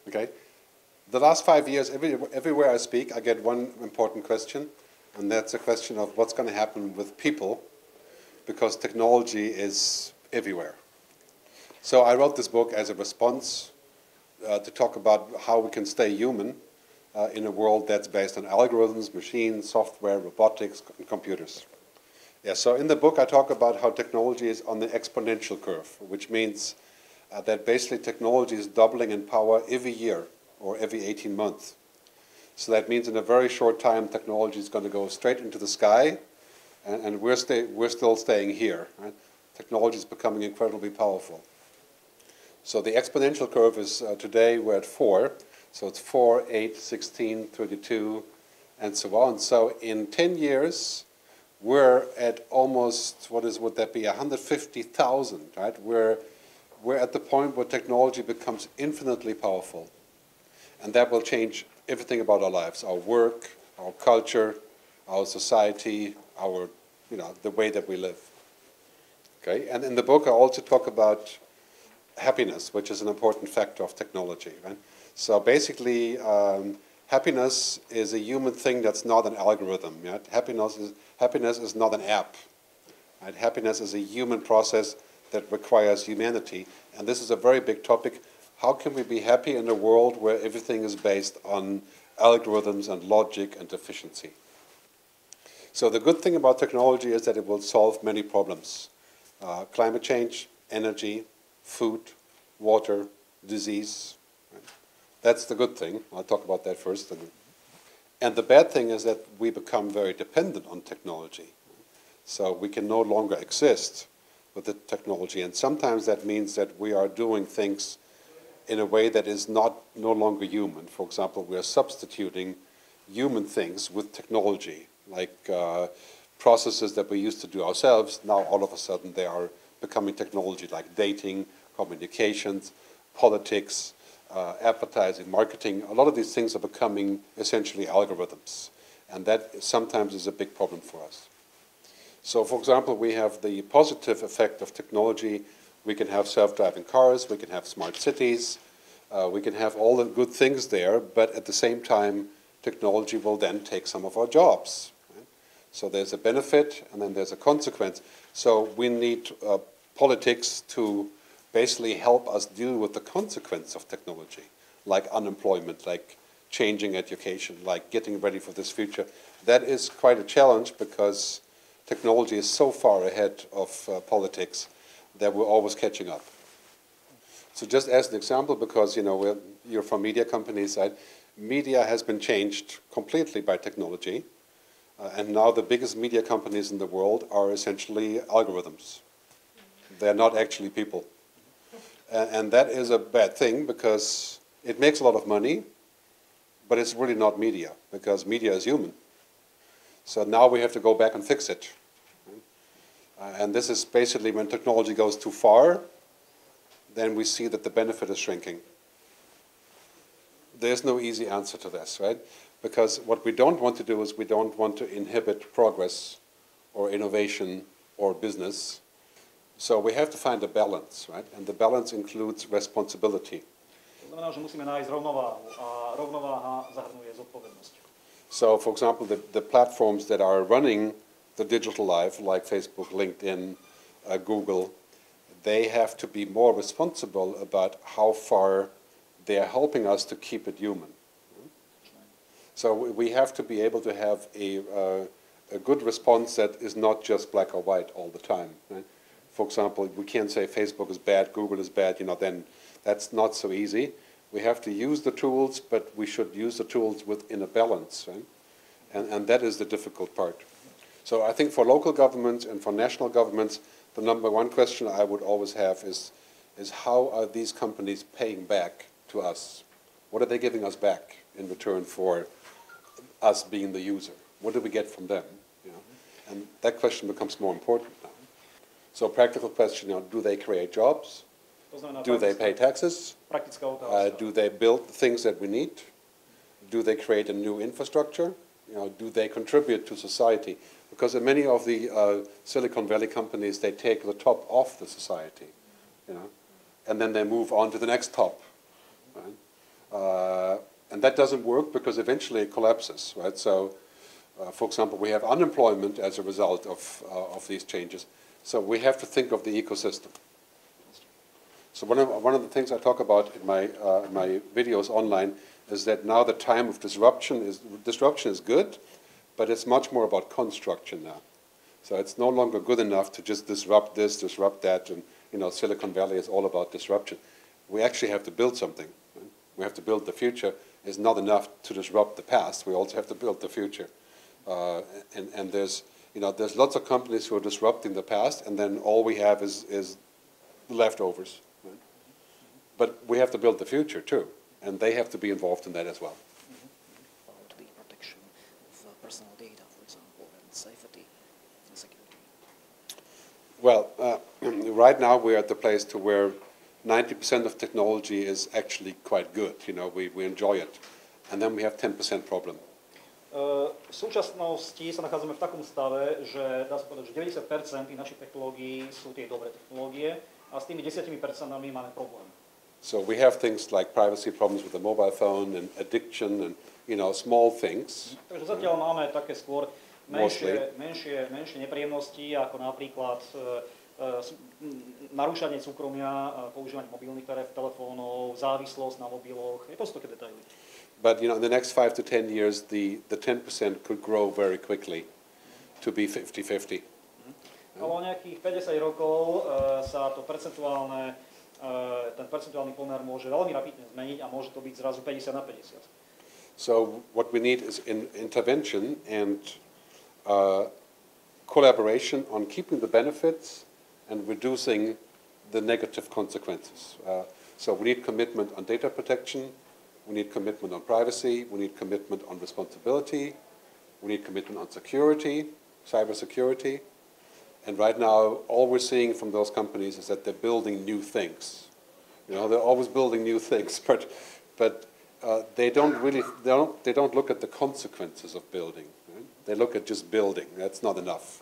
Okay? The last 5 years, everywhere I speak, I get one important question, and that's a question of what's going to happen with people, because technology is everywhere. So I wrote this book as a response to talk about how we can stay human in a world that's based on algorithms, machines, software, robotics, and computers. Yeah, so in the book I talk about how technology is on the exponential curve, which means that basically technology is doubling in power every year or every 18 months. So that means in a very short time technology is going to go straight into the sky, and we're still staying here. Right? Technology is becoming incredibly powerful. So the exponential curve is today we're at 4. So it's 4, 8, 16, 32, and so on. So in 10 years, we're at almost, would that be, 150,000, right? We're at the point where technology becomes infinitely powerful. And that will change everything about our lives, our work, our culture, our society, our, the way that we live. Okay? And in the book, I also talk about happiness, which is an important factor of technology, right? So basically, happiness is a human thing that's not an algorithm. Right? Happiness is not an app. Right? Happiness is a human process that requires humanity. And this is a very big topic. How can we be happy in a world where everything is based on algorithms and logic and efficiency? So the good thing about technology is that it will solve many problems. Climate change, energy, food, water, disease. Right? That's the good thing. I'll talk about that first. And the bad thing is that we become very dependent on technology. So we can no longer exist with the technology. And sometimes that means that we are doing things in a way that is no longer human. For example, we are substituting human things with technology, like processes that we used to do ourselves. Now all of a sudden they are becoming technology, like dating, communications, politics, advertising, marketing. A lot of these things are becoming essentially algorithms. And that sometimes is a big problem for us. So for example, we have the positive effect of technology. We can have self-driving cars, we can have smart cities, we can have all the good things there, but at the same time, technology will then take some of our jobs. Right? So there's a benefit and then there's a consequence. So we need politics to basically help us deal with the consequence of technology, like unemployment, like changing education, like getting ready for this future. That is quite a challenge because technology is so far ahead of politics that we're always catching up. So just as an example, because you're from media companies, right? Media has been changed completely by technology, and now the biggest media companies in the world are essentially algorithms. They're not actually people. And that is a bad thing because it makes a lot of money, but it's really not media, because media is human. So now we have to go back and fix it. And this is basically when technology goes too far, then we see that the benefit is shrinking. There's no easy answer to this, right? Because what we don't want to do is we don't want to inhibit progress or innovation or business. So we have to find a balance, right? And the balance includes responsibility. So, for example, the platforms that are running the digital life, like Facebook, LinkedIn, Google, they have to be more responsible about how far they are helping us to keep it human. So we have to be able to have a good response that is not just black or white all the time. Right? For example, we can't say Facebook is bad, Google is bad, then that's not so easy. We have to use the tools, but we should use the tools within a balance. Right? And that is the difficult part. So I think for local governments and for national governments, the number one question I would always have is how are these companies paying back to us? What are they giving us back in return for us being the user? What do we get from them? And that question becomes more important now. So practical question, do they create jobs? Do they pay taxes? Do they build the things that we need? Do they create a new infrastructure? Do they contribute to society? Because in many of the Silicon Valley companies, they take the top off the society, and then they move on to the next top. Right? And that doesn't work because eventually it collapses, right? So, for example, we have unemployment as a result of these changes. So we have to think of the ecosystem. So one of the things I talk about in my videos online is that now the time of disruption is good, but it's much more about construction now. So it's no longer good enough to just disrupt this, disrupt that, and Silicon Valley is all about disruption. We actually have to build something. Right? We have to build the future. It's not enough to disrupt the past. We also have to build the future. And there's lots of companies who are disrupting the past, and then all we have is leftovers. Right? But we have to build the future too, and they have to be involved in that as well. About the protection of personal data, for example, and safety and security. Well, right now we're at the place to where 90% of technology is actually quite good. We enjoy it, and then we have 10% problem. V súčasnosti sa nachádzame v takom stave, že dá sa povedať, že 90% našich technológií sú tie dobré technológie a s tými 10% máme problém. So we have things like privacy problems with the mobile phone and addiction and small things. Takže zatiaľ máme také skôr menšie nepríjemnosti, ako napríklad narúšanie súkromia, používanie mobilných telefónov, závislosť na mobiloch. Je to také detaily. But in the next 5 to 10 years, the 10% could grow very quickly to be 50-50. Ale o nejakých 50 rokov sa ten percentuálny pomer môže veľmi rapidne zmeniť a môže to byť zrazu 50-50. So what we need is intervention and collaboration on keeping the benefits and reducing the negative consequences. So we need commitment on data protection. We need commitment on privacy, we need commitment on responsibility, we need commitment on security, cybersecurity. And right now, all we're seeing from those companies is that they're building new things. They're always building new things, but they don't look at the consequences of building. Right? They look at just building. That's not enough.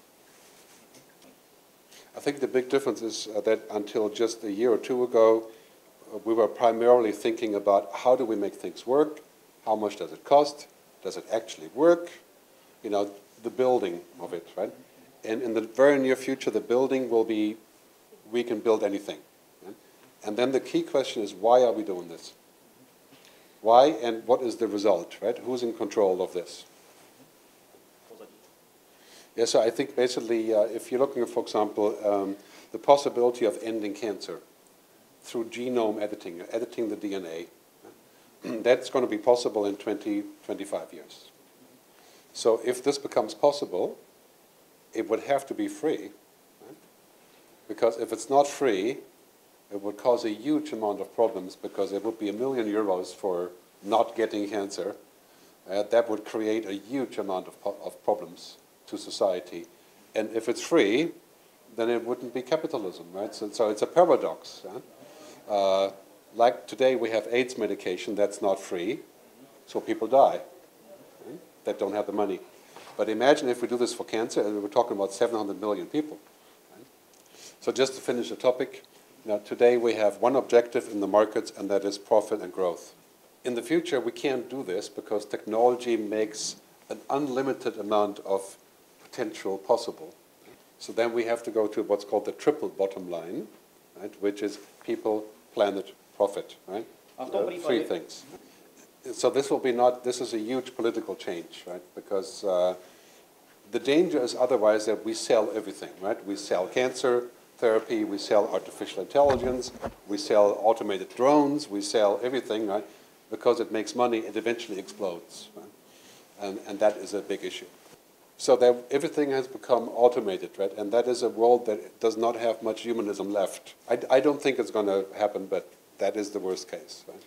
I think the big difference is that until just a year or two ago, we were primarily thinking about how do we make things work, how much does it cost, does it actually work, the building of it, right? And in the very near future, the building will be, we can build anything. Right? And then the key question is, why are we doing this? Why and what is the result, right? Who's in control of this? Yeah, so I think basically, if you're looking at, for example, the possibility of ending cancer, through genome editing the DNA. That's going to be possible in 20, 25 years. So if this becomes possible, it would have to be free. Right? Because if it's not free, it would cause a huge amount of problems because it would be €1 million for not getting cancer. That would create a huge amount of problems to society. And if it's free, then it wouldn't be capitalism, right? So it's a paradox. Like today we have AIDS medication that's not free, so people die that don't have the money. But imagine if we do this for cancer, and we're talking about 700 million people. Right? So just to finish the topic, today we have one objective in the markets, and that is profit and growth. In the future, we can't do this because technology makes an unlimited amount of potential possible. So then we have to go to what's called the triple bottom line, right, which is people, planet, profit, right? Three things. So this is a huge political change, right? Because the danger is otherwise that we sell everything, right? We sell cancer therapy, we sell artificial intelligence, we sell automated drones, we sell everything, right? Because it makes money, it eventually explodes, right? And that is a big issue. So that everything has become automated, right? And that is a world that does not have much humanism left. I don't think it's going to happen, but that is the worst case, right?